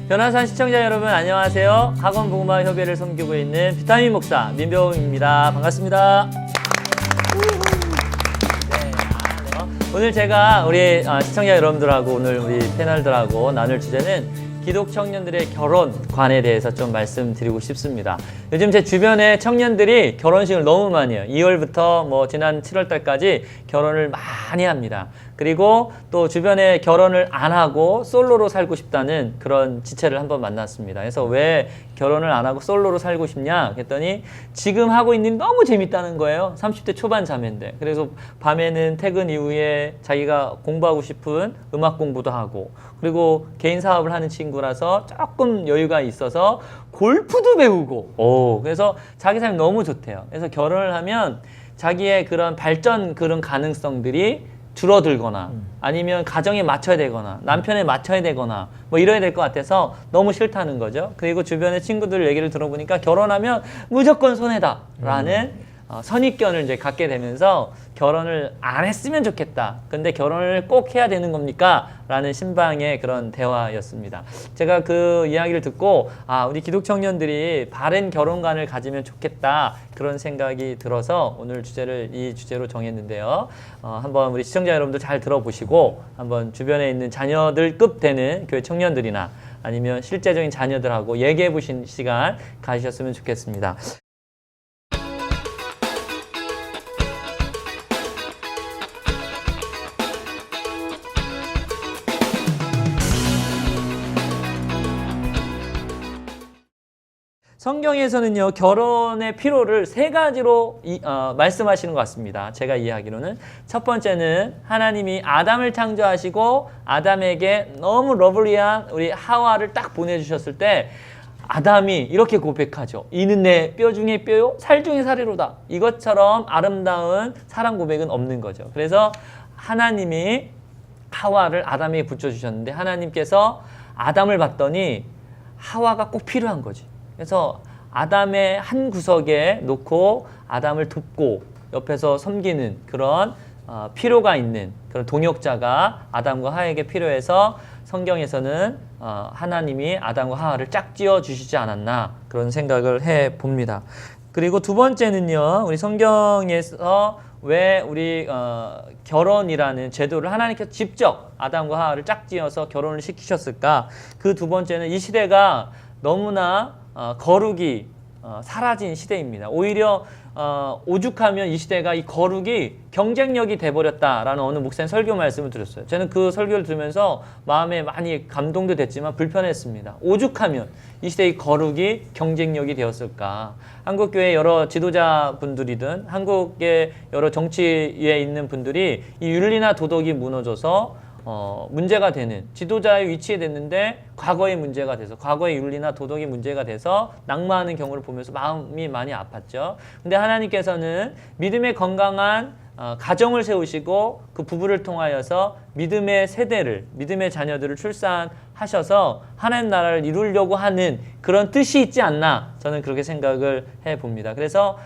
변화산 시청자 여러분 안녕하세요. 학원 복음화 협의회를 섬기고 있는 비타민 목사 민병입니다. 반갑습니다. 오늘 제가 우리 시청자 여러분들하고 오늘 우리 패널들하고 나눌 주제는 기독 청년들의 결혼관에 대해서 좀 말씀드리고 싶습니다. 요즘 제 주변에 청년들이 결혼식을 너무 많이 해요. 2월부터 뭐 지난 7월 달까지 결혼을 많이 합니다. 그리고 또 주변에 결혼을 안 하고 솔로로 살고 싶다는 그런 지체를 한번 만났습니다. 그래서 왜 결혼을 안 하고 솔로로 살고 싶냐 그랬더니 지금 하고 있는 일이 너무 재밌다는 거예요. 30대 초반 자매인데. 그래서 밤에는 퇴근 이후에 자기가 공부하고 싶은 음악 공부도 하고, 그리고 개인 사업을 하는 친구라서 조금 여유가 있어서 골프도 배우고, 그래서 자기 삶이 너무 좋대요. 그래서 결혼을 하면 자기의 그런 발전 그런 가능성들이 줄어들거나 아니면 가정에 맞춰야 되거나 남편에 맞춰야 되거나 뭐 이래야 될 것 같아서 너무 싫다는 거죠. 그리고 주변의 친구들 얘기를 들어보니까 결혼하면 무조건 손해다라는 선입견을 이제 갖게 되면서 결혼을 안 했으면 좋겠다. 근데 결혼을 꼭 해야 되는 겁니까? 라는 신방의 그런 대화였습니다. 제가 그 이야기를 듣고 우리 기독 청년들이 바른 결혼관을 가지면 좋겠다. 그런 생각이 들어서 오늘 이 주제로 정했는데요. 한번 우리 시청자 여러분들 잘 들어보시고 한번 주변에 있는 자녀들급 되는 교회 청년들이나 아니면 실제적인 자녀들하고 얘기해 보신 시간 가지셨으면 좋겠습니다. 성경에서는요, 결혼의 필요를 세 가지로 말씀하시는 것 같습니다. 제가 이해하기로는 첫 번째는 하나님이 아담을 창조하시고 아담에게 너무 러블리한 우리 하와를 딱 보내주셨을 때 아담이 이렇게 고백하죠. 이는 내 뼈 중에 뼈요 살 중에 살이로다. 이것처럼 아름다운 사랑 고백은 없는 거죠. 그래서 하나님이 하와를 아담에게 붙여주셨는데 하나님께서 아담을 봤더니 하와가 꼭 필요한 거지. 그래서 아담의 한 구석에 놓고 아담을 돕고 옆에서 섬기는 그런 필요가 있는 그런 동역자가 아담과 하와에게 필요해서 성경에서는 하나님이 아담과 하와를 짝지어 주시지 않았나 그런 생각을 해 봅니다. 그리고 두 번째는요, 우리 성경에서 왜 우리 결혼이라는 제도를 하나님께서 직접 아담과 하와를 짝지어서 결혼을 시키셨을까? 그 두 번째는 이 시대가 너무나 거룩이 사라진 시대입니다. 오히려 오죽하면 이 시대가 이 거룩이 경쟁력이 돼버렸다라는 어느 목사님 설교 말씀을 드렸어요. 저는 그 설교를 들으면서 마음에 많이 감동도 됐지만 불편했습니다. 오죽하면 이 시대의 거룩이 경쟁력이 되었을까. 한국교회 여러 지도자분들이든 한국의 여러 정치에 있는 분들이 이 윤리나 도덕이 무너져서 문제가 되는 지도자의 위치에 됐는데 과거의 문제가 돼서 과거의 윤리나 도덕이 문제가 돼서 낙마하는 경우를 보면서 마음이 많이 아팠죠. 근데 하나님께서는 믿음의 건강한 가정을 세우시고 그 부부를 통하여서 믿음의 세대를, 믿음의 자녀들을 출산하셔서 하나님 나라를 이루려고 하는 그런 뜻이 있지 않나 저는 그렇게 생각을 해봅니다. 그래서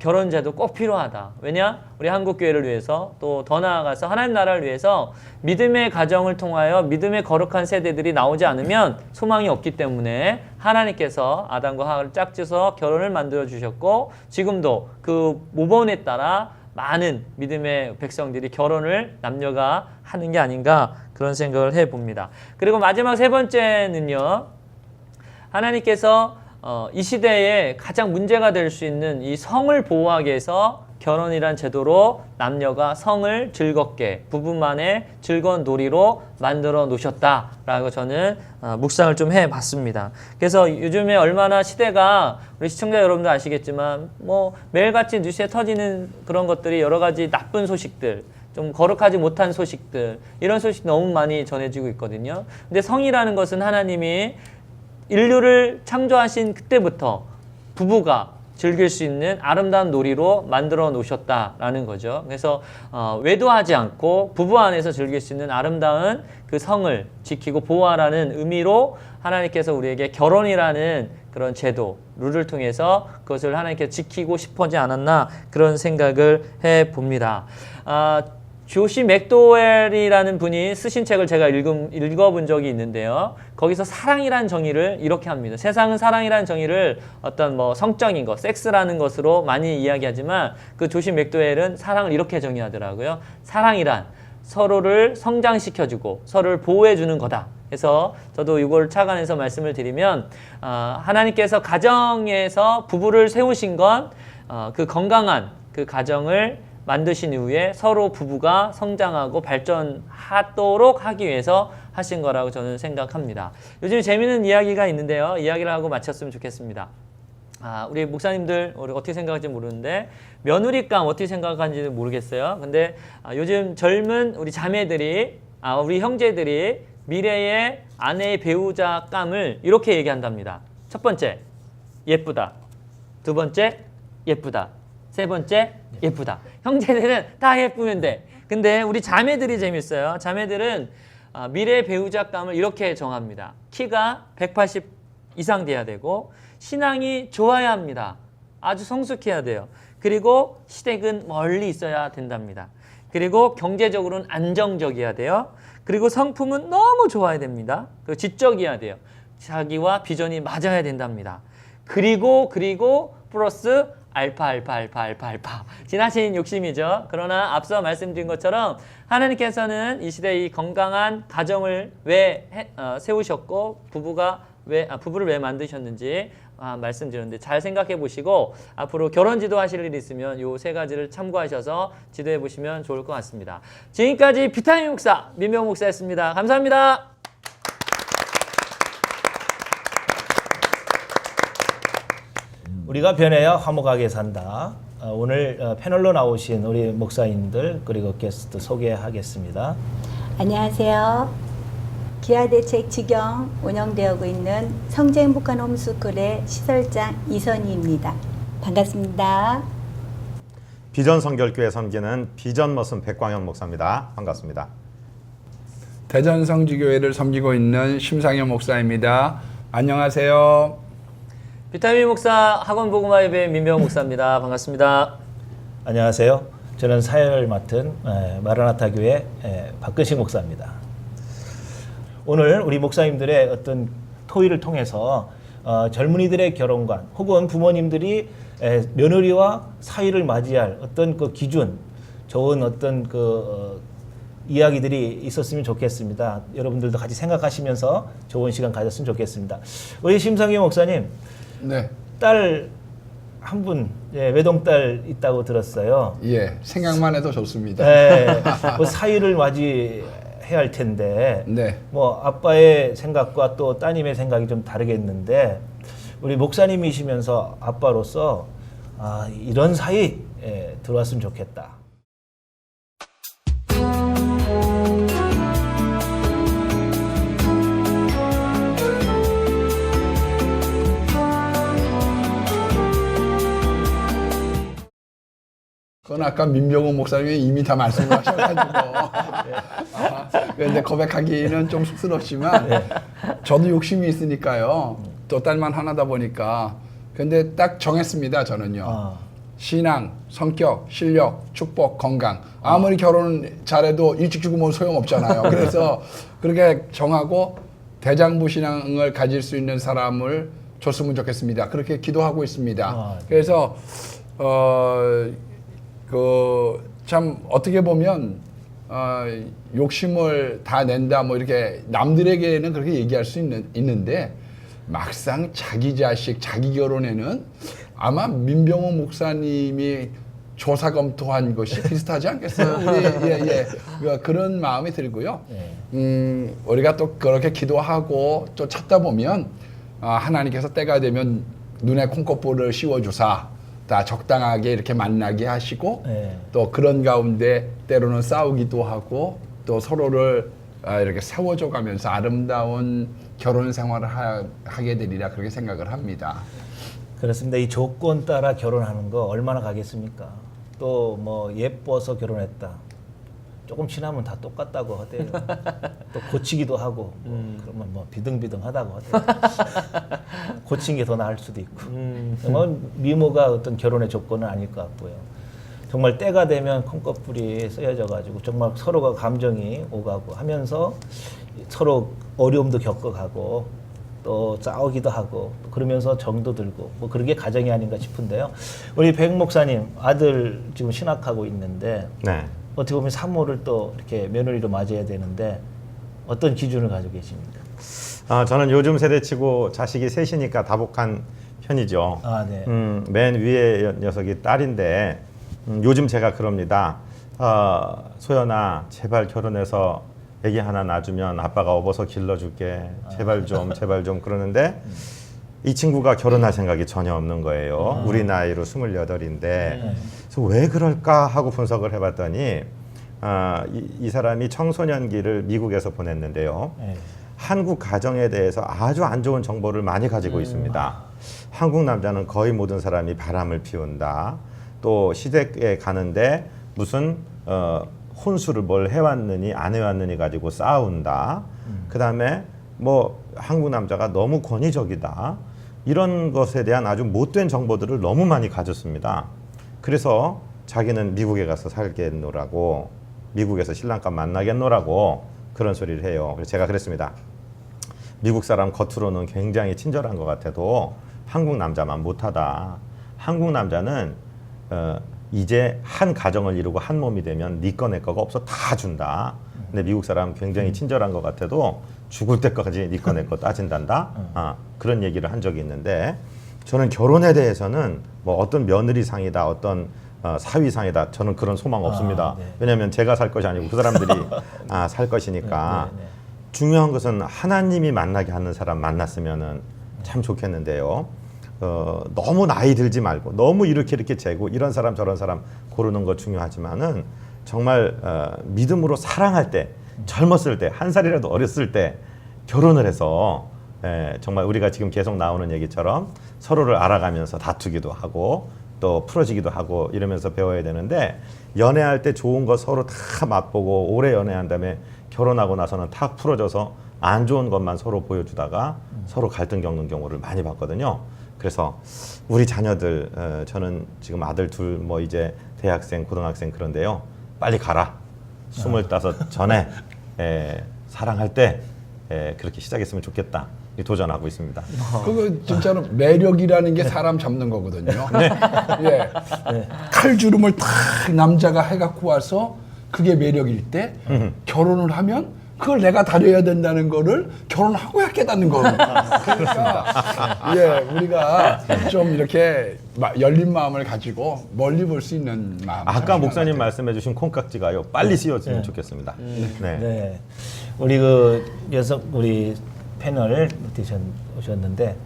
결혼제도 꼭 필요하다. 왜냐? 우리 한국교회를 위해서 또 더 나아가서 하나님 나라를 위해서 믿음의 가정을 통하여 믿음의 거룩한 세대들이 나오지 않으면 소망이 없기 때문에 하나님께서 아담과 하와를 짝지어서 결혼을 만들어 주셨고 지금도 그 모범에 따라 많은 믿음의 백성들이 결혼을 남녀가 하는 게 아닌가 그런 생각을 해봅니다. 그리고 마지막 세 번째는요, 하나님께서 이 시대에 가장 문제가 될 수 있는 이 성을 보호하기 위해서 결혼이란 제도로 남녀가 성을 즐겁게 부부만의 즐거운 놀이로 만들어 놓으셨다라고 저는 묵상을 좀 해봤습니다. 그래서 요즘에 얼마나 시대가 우리 시청자 여러분도 아시겠지만 뭐 매일같이 뉴스에 터지는 그런 것들이 여러 가지 나쁜 소식들, 좀 거룩하지 못한 소식들, 이런 소식이 너무 많이 전해지고 있거든요. 근데 성이라는 것은 하나님이 인류를 창조하신 그때부터 부부가 즐길 수 있는 아름다운 놀이로 만들어 놓으셨다라는 거죠. 그래서 외도하지 않고 부부 안에서 즐길 수 있는 아름다운 그 성을 지키고 보호하라는 의미로 하나님께서 우리에게 결혼이라는 그런 제도, 룰을 통해서 그것을 하나님께서 지키고 싶어하지 않았나 그런 생각을 해봅니다. 조시 맥도웰이라는 분이 쓰신 책을 제가 읽어본 적이 있는데요. 거기서 사랑이라는 정의를 이렇게 합니다. 세상은 사랑이라는 정의를 어떤 뭐 성적인 것, 섹스라는 것으로 많이 이야기하지만 그 조시 맥도웰은 사랑을 이렇게 정의하더라고요. 사랑이란 서로를 성장시켜주고 서로를 보호해주는 거다. 그래서 저도 이걸 착안해서 말씀을 드리면 하나님께서 가정에서 부부를 세우신 건 그 건강한 그 가정을 만드신 이후에 서로 부부가 성장하고 발전하도록 하기 위해서 하신 거라고 저는 생각합니다. 요즘 재미있는 이야기가 있는데요. 이야기를 하고 마쳤으면 좋겠습니다. 우리 목사님들 우리 어떻게 생각할지 모르는데 며느리감 어떻게 생각하는지는 모르겠어요. 근데 요즘 젊은 우리 자매들이 우리 형제들이 미래의 아내의 배우자감을 이렇게 얘기한답니다. 첫 번째, 예쁘다. 두 번째, 예쁘다. 세 번째, 예쁘다. 형제들은 다 예쁘면 돼. 근데 우리 자매들이 재밌어요. 자매들은 미래의 배우자감을 이렇게 정합니다. 키가 180 이상 돼야 되고 신앙이 좋아야 합니다. 아주 성숙해야 돼요. 그리고 시댁은 멀리 있어야 된답니다. 그리고 경제적으로는 안정적이어야 돼요. 그리고 성품은 너무 좋아야 됩니다. 그리고 지적이어야 돼요. 자기와 비전이 맞아야 된답니다. 그리고 플러스 알파. 지나친 욕심이죠. 그러나 앞서 말씀드린 것처럼 하나님께서는 이 시대에 이 건강한 가정을 왜 세우셨고 부부를 왜 만드셨는지 말씀드렸는데 잘 생각해 보시고 앞으로 결혼 지도하실 일이 있으면 요 세 가지를 참고하셔서 지도해 보시면 좋을 것 같습니다. 지금까지 비타민 목사 민병 목사였습니다. 감사합니다. 우리가 변해야 화목하게 산다. 오늘 패널로 나오신 우리 목사님들 그리고 게스트 소개하겠습니다. 안녕하세요. 기아대책 직영 운영되고 있는 성주행복한 홈스쿨의 시설장 이선희입니다. 반갑습니다. 비전 성결교회 섬기는 비전 머슴 백광현 목사입니다. 반갑습니다. 대전 성지교회를 섬기고 있는 심상현 목사입니다. 안녕하세요. 비타민 목사 학원 복음화 예배 민병 목사입니다. 반갑습니다. 안녕하세요. 저는 사역을 맡은 마라나타 교회 박근식 목사입니다. 오늘 우리 목사님들의 어떤 토의를 통해서 젊은이들의 결혼관 혹은 부모님들이 며느리와 사위를 맞이할 어떤 그 기준, 좋은 어떤 그 이야기들이 있었으면 좋겠습니다. 여러분들도 같이 생각하시면서 좋은 시간 가졌으면 좋겠습니다. 우리 심상현 목사님, 네. 딸 한 분, 외동딸 있다고 들었어요. 예, 생각만 해도 좋습니다. 네, 뭐 사위를 맞이해야 할 텐데, 네. 뭐 아빠의 생각과 또 따님의 생각이 좀 다르겠는데, 우리 목사님이시면서 아빠로서 이런 사위 들어왔으면 좋겠다. 그건 아까 민병호 목사님이 이미 다 말씀을 하셔가지고 그런데 고백하기는 좀 쑥스럽지만 저도 욕심이 있으니까요. 또 딸만 하나다 보니까 근데 딱 정했습니다. 저는요. 신앙, 성격, 실력, 축복, 건강. 아무리 결혼 잘해도 일찍 죽으면 소용없잖아요. 그래서 그렇게 정하고 대장부 신앙을 가질 수 있는 사람을 줬으면 좋겠습니다. 그렇게 기도하고 있습니다. 그래서 참 어떻게 보면 욕심을 다 낸다 뭐 이렇게 남들에게는 그렇게 얘기할 수 있는데 막상 자기 자식, 자기 결혼에는 아마 민병호 목사님이 조사 검토한 것이 비슷하지 않겠어요? 그런 마음이 들고요. 우리가 또 그렇게 기도하고 또 찾다 보면 하나님께서 때가 되면 눈에 콩꽃볼을 씌워주사 다 적당하게 이렇게 만나게 하시고 또 그런 가운데 때로는 싸우기도 하고 또 서로를 이렇게 세워줘 가면서 아름다운 결혼 생활을 하게 되리라 그렇게 생각을 합니다. 그렇습니다. 이 조건 따라 결혼하는 거 얼마나 가겠습니까? 또 뭐 예뻐서 결혼했다. 조금 지나면 다 똑같다고 하대요. 또 고치기도 하고 그러면 뭐 비등비등하다고 하대요. 고친 게 더 나을 수도 있고. 뭐 미모가 어떤 결혼의 조건은 아닐 것 같고요. 정말 때가 되면 콩깍불이 쓰여져 가지고 정말 서로가 감정이 오가고 하면서 서로 어려움도 겪어가고 또 싸우기도 하고 그러면서 정도 들고 뭐 그런 게 가정이 아닌가 싶은데요. 우리 백 목사님 아들 지금 신학하고 있는데 네. 어떻게 보면 산모를 또 이렇게 며느리로 맞아야 되는데 어떤 기준을 가지고 계십니까? 저는 요즘 세대치고 자식이 셋이니까 다복한 편이죠. 아, 네. 맨 위에 녀석이 딸인데 요즘 제가 그럽니다. 소연아 제발 결혼해서 애기 하나 낳아주면 아빠가 업어서 길러줄게. 제발 좀 그러는데 이 친구가 결혼할 생각이 전혀 없는 거예요. 우리 나이로 28인데 그래서 왜 그럴까 하고 분석을 해봤더니 이 사람이 청소년기를 미국에서 보냈는데요. 네. 한국 가정에 대해서 아주 안 좋은 정보를 많이 가지고 있습니다. 한국 남자는 거의 모든 사람이 바람을 피운다. 또 시댁에 가는데 무슨 혼수를 뭘 해왔느니 안 해왔느니 가지고 싸운다. 그다음에 뭐 한국 남자가 너무 권위적이다. 이런 것에 대한 아주 못된 정보들을 너무 많이 가졌습니다. 그래서 자기는 미국에 가서 살겠노라고, 미국에서 신랑감 만나겠노라고 그런 소리를 해요. 그래서 제가 그랬습니다. 미국 사람 겉으로는 굉장히 친절한 것 같아도 한국 남자만 못하다. 한국 남자는 이제 한 가정을 이루고 한 몸이 되면 네 거 내 거가 없어 다 준다. 근데 미국 사람 굉장히 친절한 것 같아도 죽을 때까지 네 거 내 거 따진단다. 그런 얘기를 한 적이 있는데 저는 결혼에 대해서는 뭐 어떤 며느리상이다, 어떤 사위상이다. 저는 그런 소망 없습니다. 네. 왜냐하면 제가 살 것이 아니고 그 사람들이 살 것이니까. 네. 중요한 것은 하나님이 만나게 하는 사람 만났으면은 참 좋겠는데요. 너무 나이 들지 말고 너무 이렇게 재고 이런 사람 저런 사람 고르는 거 중요하지만은 정말 믿음으로 사랑할 때, 젊었을 때, 한 살이라도 어렸을 때 결혼을 해서 정말 우리가 지금 계속 나오는 얘기처럼 서로를 알아가면서 다투기도 하고 또 풀어지기도 하고 이러면서 배워야 되는데, 연애할 때 좋은 거 서로 다 맛보고 오래 연애한 다음에 결혼하고 나서는 탁 풀어져서 안 좋은 것만 서로 보여주다가 서로 갈등 겪는 경우를 많이 봤거든요. 그래서 우리 자녀들, 저는 지금 아들 둘 뭐 이제 대학생, 고등학생 그런데요. 빨리 가라. 25 전에 사랑할 때 그렇게 시작했으면 좋겠다. 도전하고 있습니다. 그거 진짜로 매력이라는 게 사람 잡는 거거든요. 예. 칼주름을 탁 남자가 해갖고 와서 그게 매력일 때 결혼을 하면 그걸 내가 다뤄야 된다는 거를 결혼하고야 깨닫는 겁니다. 그러니까 예, 우리가 좀 이렇게 열린 마음을 가지고 멀리 볼 수 있는 마음. 아까 목사님 말씀해주신 콩깍지가요. 빨리 씌워지면 좋겠습니다. 네. 우리 그 여성 우리 패널 오셨는데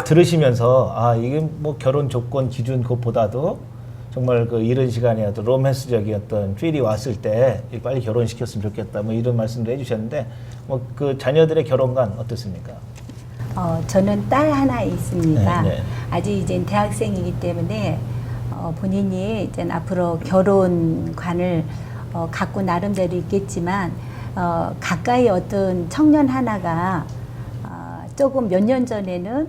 들으시면서 이게 뭐 결혼 조건 기준 그것보다도 정말 그 이른 시간이라도 로맨스적이었던 필이 왔을 때 빨리 결혼시켰으면 좋겠다 뭐 이런 말씀도 해주셨는데 뭐 그 자녀들의 결혼관 어떻습니까? 저는 딸 하나 있습니다. 네. 아직 이제 대학생이기 때문에 본인이 이제 앞으로 결혼관을 갖고 나름대로 있겠지만 가까이 어떤 청년 하나가 조금 몇 년 전에는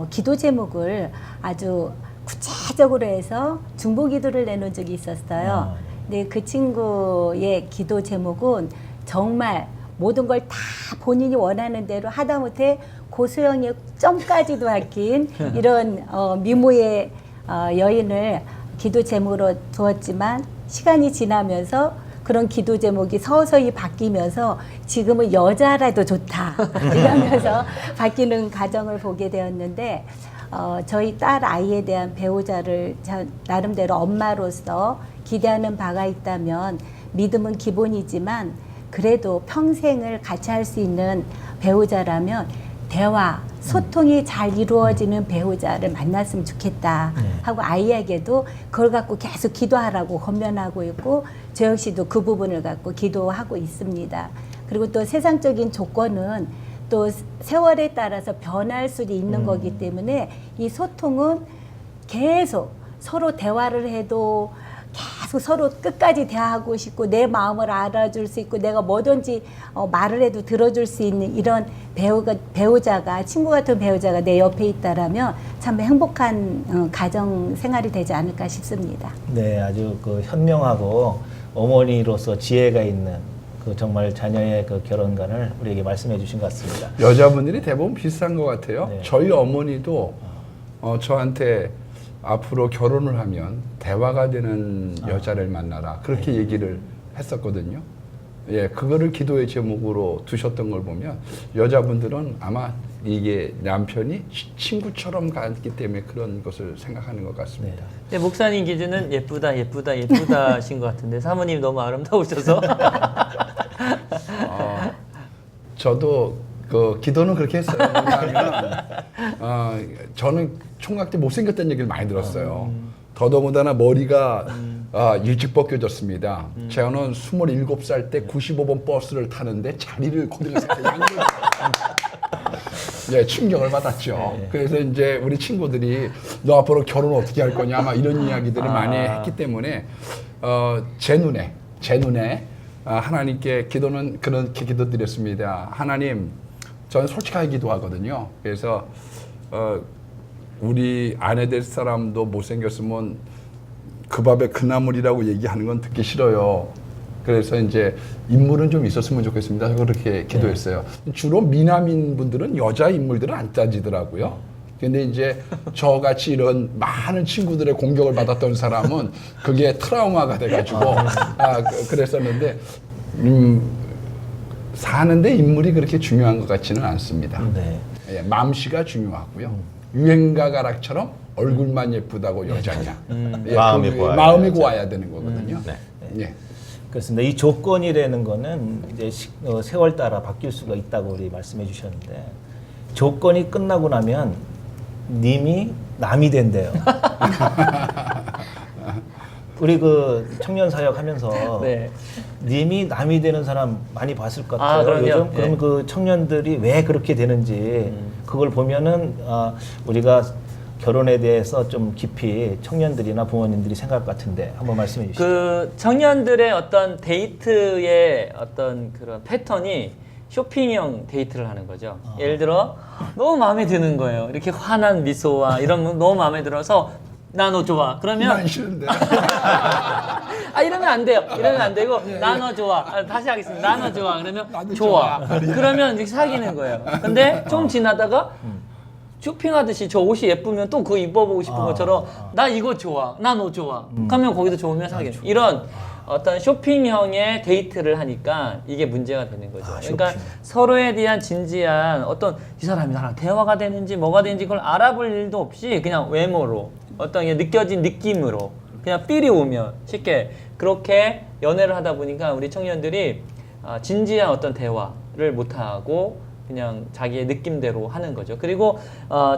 기도 제목을 아주 구체적으로 해서 중보 기도를 내놓은 적이 있었어요. 근데 그 친구의 기도 제목은 정말 모든 걸 다 본인이 원하는 대로 하다못해 고소영의 점까지도 박힌 이런 미모의 여인을 기도 제목으로 두었지만 시간이 지나면서 그런 기도 제목이 서서히 바뀌면서 지금은 여자라도 좋다 이러면서 바뀌는 과정을 보게 되었는데 저희 딸 아이에 대한 배우자를 나름대로 엄마로서 기대하는 바가 있다면 믿음은 기본이지만 그래도 평생을 같이 할 수 있는 배우자라면 대화, 소통이 잘 이루어지는 배우자를 만났으면 좋겠다 하고 아이에게도 그걸 갖고 계속 기도하라고 권면하고 있고 저 역시도 그 부분을 갖고 기도하고 있습니다. 그리고 또 세상적인 조건은 또 세월에 따라서 변할 수도 있는 거기 때문에 이 소통은 계속 서로 대화를 해도 계속 서로 끝까지 대화하고 싶고 내 마음을 알아줄 수 있고 내가 뭐든지 말을 해도 들어줄 수 있는 이런 배우자가 친구 같은 배우자가 내 옆에 있다라면 참 행복한 가정 생활이 되지 않을까 싶습니다. 네, 아주 그 현명하고 어머니로서 지혜가 있는 그 정말 자녀의 그 결혼관을 우리에게 말씀해 주신 것 같습니다. 여자분들이 대부분 비슷한 것 같아요. 네. 저희 어머니도 저한테 앞으로 결혼을 하면 대화가 되는 여자를 만나라 그렇게 얘기를 했었거든요. 예, 그거를 기도의 제목으로 두셨던 걸 보면 여자분들은 아마 이게 남편이 친구처럼 갔기 때문에 그런 것을 생각하는 것 같습니다. 근데 목사님 기준은 예쁘다 하신 것 같은데 사모님 너무 아름다우셔서 저도 그 기도는 그렇게 했어요. 왜냐하면 저는 총각 때 못생겼다는 얘기를 많이 들었어요. 더더군다나 머리가 일찍 벗겨졌습니다. 저는 27살 때 95번 버스를 타는데 자리를 거기서 네, 충격을 받았죠. 그래서 이제 우리 친구들이 너 앞으로 결혼 어떻게 할 거냐 막 이런 이야기들을 많이 했기 때문에 제 눈에 하나님께 기도는 그렇게 기도드렸습니다. 하나님, 저는 솔직하게 기도하거든요. 그래서 우리 아내 될 사람도 못생겼으면 그 밥에 그 나물이라고 얘기하는 건 듣기 싫어요. 그래서 이제 인물은 좀 있었으면 좋겠습니다. 그렇게 기도했어요. 주로 미남인 분들은 여자 인물들은 안 따지더라고요. 근데 이제 저같이 이런 많은 친구들의 공격을 받았던 사람은 그게 트라우마가 돼가지고 그랬었는데 사는데 인물이 그렇게 중요한 것 같지는 않습니다. 네. 예, 맘씨가 중요하고요. 유행가 가락처럼 얼굴만 예쁘다고 여자냐. 예, 마음이 고와야 마음이 고와야 되는 거거든요. 네. 예. 그렇습니다. 이 조건이라는 거는 이제 세월 따라 바뀔 수가 있다고 우리 말씀해 주셨는데 조건이 끝나고 나면 님이 남이 된대요. 우리 그 청년 사역 하면서 네. 님이 남이 되는 사람 많이 봤을 것 같아요. 그럼요. 요즘 예. 그럼 그 청년들이 왜 그렇게 되는지 그걸 보면은 우리가 결혼에 대해서 좀 깊이 청년들이나 부모님들이 생각할 것 같은데 한번 말씀해 주시죠. 그 청년들의 어떤 데이트의 어떤 그런 패턴이 쇼핑형 데이트를 하는 거죠. 예를 들어 너무 마음에 드는 거예요. 이렇게 환한 미소와 이런 거 너무 마음에 들어서 나 너 좋아. 그러면 난 싫은데. 이러면 안 돼요. 이러면 안 되고 나 너 좋아. 다시 하겠습니다. 나 너 좋아. 그러면 나도 좋아. 좋아. 그러면 이렇게 사귀는 거예요. 근데 좀 지나다가 쇼핑하듯이 저 옷이 예쁘면 또 그거 입어보고 싶은 것처럼 나 이거 좋아. 나 너 좋아. 그러면 거기도 좋으면 사귀는 이런 어떤 쇼핑형의 데이트를 하니까 이게 문제가 되는 거죠. 그러니까 서로에 대한 진지한 어떤 이 사람이 나랑 대화가 되는지 뭐가 되는지 그걸 알아볼 일도 없이 그냥 외모로 어떤 게 느껴진 느낌으로 그냥 삘이 오면 쉽게 그렇게 연애를 하다 보니까 우리 청년들이 진지한 어떤 대화를 못하고 그냥 자기의 느낌대로 하는 거죠. 그리고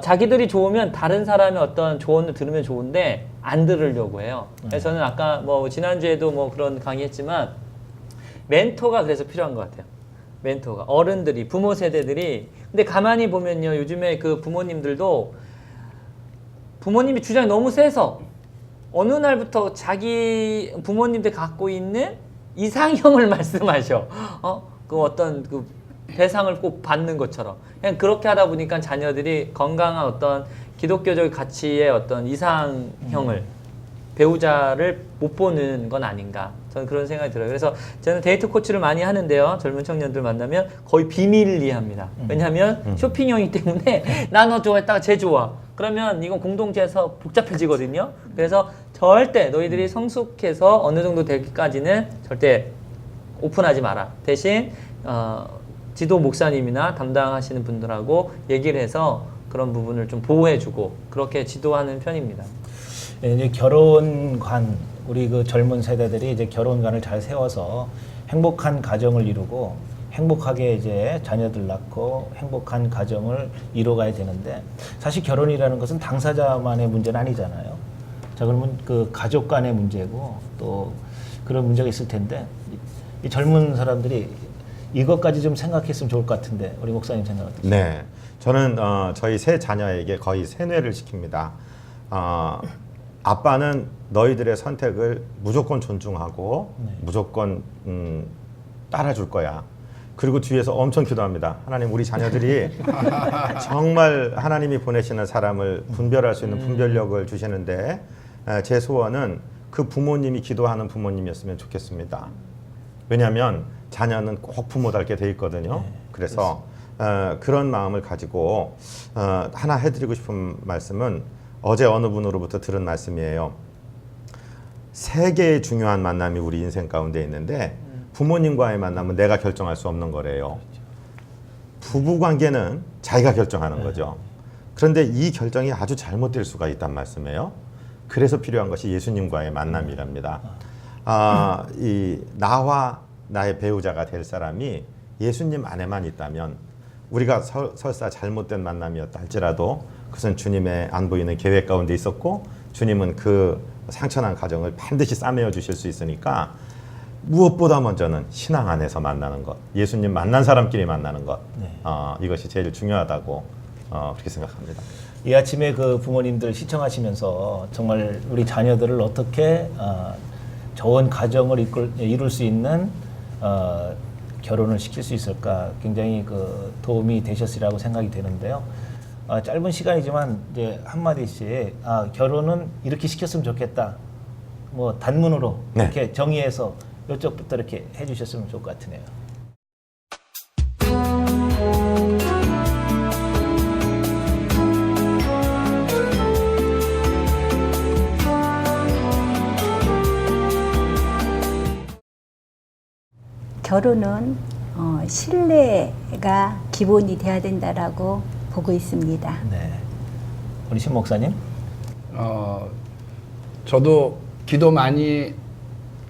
자기들이 좋으면 다른 사람의 어떤 조언을 들으면 좋은데 안 들으려고 해요. 그래서 저는 아까 뭐 지난주에도 뭐 그런 강의했지만 멘토가 그래서 필요한 것 같아요. 멘토가 어른들이 부모 세대들이 근데 가만히 보면요 요즘에 그 부모님들도 부모님이 주장이 너무 세서 어느 날부터 자기 부모님들 갖고 있는 이상형을 말씀하셔. 그 어떤 그 대상을 꼭 받는 것처럼 그냥 그렇게 하다 보니까 자녀들이 건강한 어떤 기독교적 가치의 어떤 이상형을 배우자를 못 보는 건 아닌가 저는 그런 생각이 들어요. 그래서 저는 데이트 코치를 많이 하는데요. 젊은 청년들 만나면 거의 비밀리 합니다. 왜냐하면 쇼핑형이기 때문에 나 너 좋아했다가 쟤 좋아. 그러면 이건 공동체에서 복잡해지거든요. 그래서 절대 너희들이 성숙해서 어느 정도 되기까지는 절대 오픈하지 마라. 대신 지도 목사님이나 담당하시는 분들하고 얘기를 해서 그런 부분을 좀 보호해주고 그렇게 지도하는 편입니다. 네, 이제 결혼관 우리 그 젊은 세대들이 이제 결혼관을 잘 세워서 행복한 가정을 이루고 행복하게 이제 자녀들 낳고 행복한 가정을 이뤄가야 되는데 사실 결혼이라는 것은 당사자만의 문제는 아니잖아요. 자 그러면 그 가족 간의 문제고 또 그런 문제가 있을 텐데 이 젊은 사람들이 이것까지 좀 생각했으면 좋을 것 같은데 우리 목사님 생각 어떠세요? 네, 저는 저희 세 자녀에게 거의 세뇌를 시킵니다. 아빠는 너희들의 선택을 무조건 존중하고 네. 무조건 따라줄 거야. 그리고 뒤에서 엄청 기도합니다. 하나님, 우리 자녀들이 정말 하나님이 보내시는 사람을 분별할 수 있는 분별력을 주시는데 제 소원은 그 부모님이 기도하는 부모님이었으면 좋겠습니다. 왜냐하면 자녀는 꼭 부모답게 돼 있거든요. 네, 그래서 그런 마음을 가지고 하나 해드리고 싶은 말씀은 어제 어느 분으로부터 들은 말씀이에요. 세 개의 중요한 만남이 우리 인생 가운데 있는데 부모님과의 만남은 내가 결정할 수 없는 거래요. 부부 관계는 자기가 결정하는 거죠. 그런데 이 결정이 아주 잘못될 수가 있단 말씀이에요. 그래서 필요한 것이 예수님과의 만남이랍니다. 이 나와 나의 배우자가 될 사람이 예수님 안에만 있다면 우리가 설사 잘못된 만남이었다 할지라도 그것은 주님의 안 보이는 계획 가운데 있었고 주님은 그 상처난 가정을 반드시 싸매어 주실 수 있으니까 무엇보다 먼저는 신앙 안에서 만나는 것, 예수님 만난 사람끼리 만나는 것, 네. 이것이 제일 중요하다고 그렇게 생각합니다. 이 아침에 그 부모님들 시청하시면서 정말 우리 자녀들을 어떻게 좋은 가정을 이룰 수 있는 결혼을 시킬 수 있을까 굉장히 그 도움이 되셨으리라고 생각이 되는데요. 짧은 시간이지만 이제 한마디씩 결혼은 이렇게 시켰으면 좋겠다. 뭐 단문으로 네. 이렇게 정의해서 이쪽부터 이렇게 해주셨으면 좋을 것 같으네요. 결혼은 신뢰가 기본이 돼야 된다라고 보고 있습니다. 네, 우리 신 목사님. 저도 기도 많이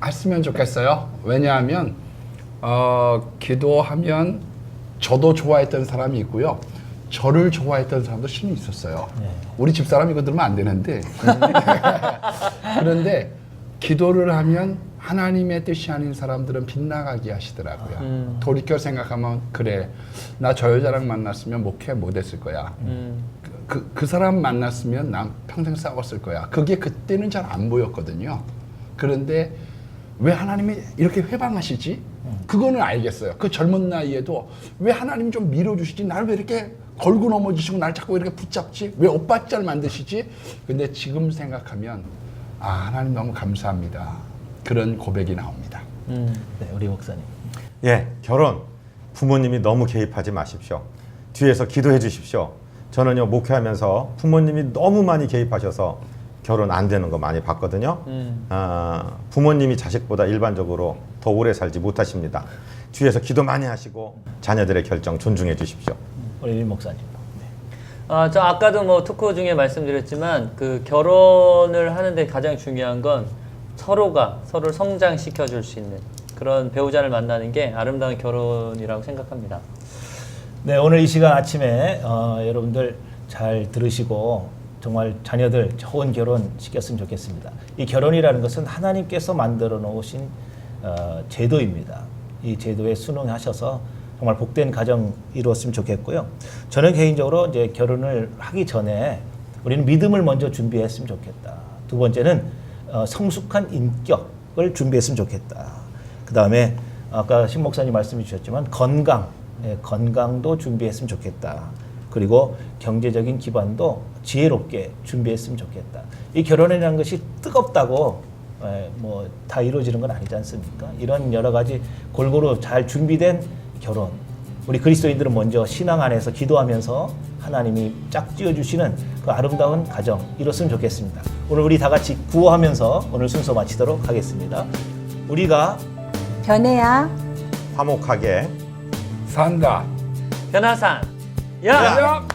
했으면 좋겠어요. 왜냐하면 기도하면 저도 좋아했던 사람이 있고요. 저를 좋아했던 사람도 신이 있었어요. 네. 우리 집사람 이거 들으면 안 되는데 그런데 기도를 하면 하나님의 뜻이 아닌 사람들은 빗나가게 하시더라고요. 돌이켜 생각하면 그래, 나 저 여자랑 만났으면 목회 못했을 거야. 그 사람 만났으면 난 평생 싸웠을 거야. 그게 그때는 잘 안 보였거든요. 그런데 왜 하나님이 이렇게 회방하시지? 그거는 알겠어요. 그 젊은 나이에도 왜 하나님 좀 밀어주시지? 나를 왜 이렇게 걸고 넘어지시고 날 자꾸 이렇게 붙잡지? 왜 엇받잘 만드시지? 근데 지금 생각하면 하나님 너무 감사합니다. 그런 고백이 나옵니다. 네, 우리 목사님. 예, 결혼 부모님이 너무 개입하지 마십시오. 뒤에서 기도해 주십시오. 저는요 목회하면서 부모님이 너무 많이 개입하셔서 결혼 안 되는 거 많이 봤거든요. 부모님이 자식보다 일반적으로 더 오래 살지 못하십니다. 뒤에서 기도 많이 하시고 자녀들의 결정 존중해 주십시오. 우리 일 목사님. 저 아까도 뭐 토크 중에 말씀드렸지만 그 결혼을 하는데 가장 중요한 건 서로가 서로를 성장시켜 줄 수 있는 그런 배우자를 만나는 게 아름다운 결혼이라고 생각합니다. 네, 오늘 이 시간 아침에 여러분들 잘 들으시고 정말 자녀들 좋은 결혼 시켰으면 좋겠습니다. 이 결혼이라는 것은 하나님께서 만들어 놓으신 제도입니다. 이 제도에 순응하셔서 정말 복된 가정 이루었으면 좋겠고요. 저는 개인적으로 이제 결혼을 하기 전에 우리는 믿음을 먼저 준비했으면 좋겠다. 두 번째는 성숙한 인격을 준비했으면 좋겠다. 그 다음에 아까 신 목사님 말씀해 주셨지만 건강도 준비했으면 좋겠다. 그리고 경제적인 기반도 지혜롭게 준비했으면 좋겠다. 이 결혼이라는 것이 뜨겁다고 뭐 다 이루어지는 건 아니지 않습니까? 이런 여러 가지 골고루 잘 준비된 결혼. 우리 그리스도인들은 먼저 신앙 안에서 기도하면서 하나님이 짝지어 주시는 그 아름다운 가정 이뤘으면 좋겠습니다. 오늘 우리 다 같이 구호하면서 오늘 순서 마치도록 하겠습니다. 우리가 변해야 화목하게 산다. 변화산 야! 야!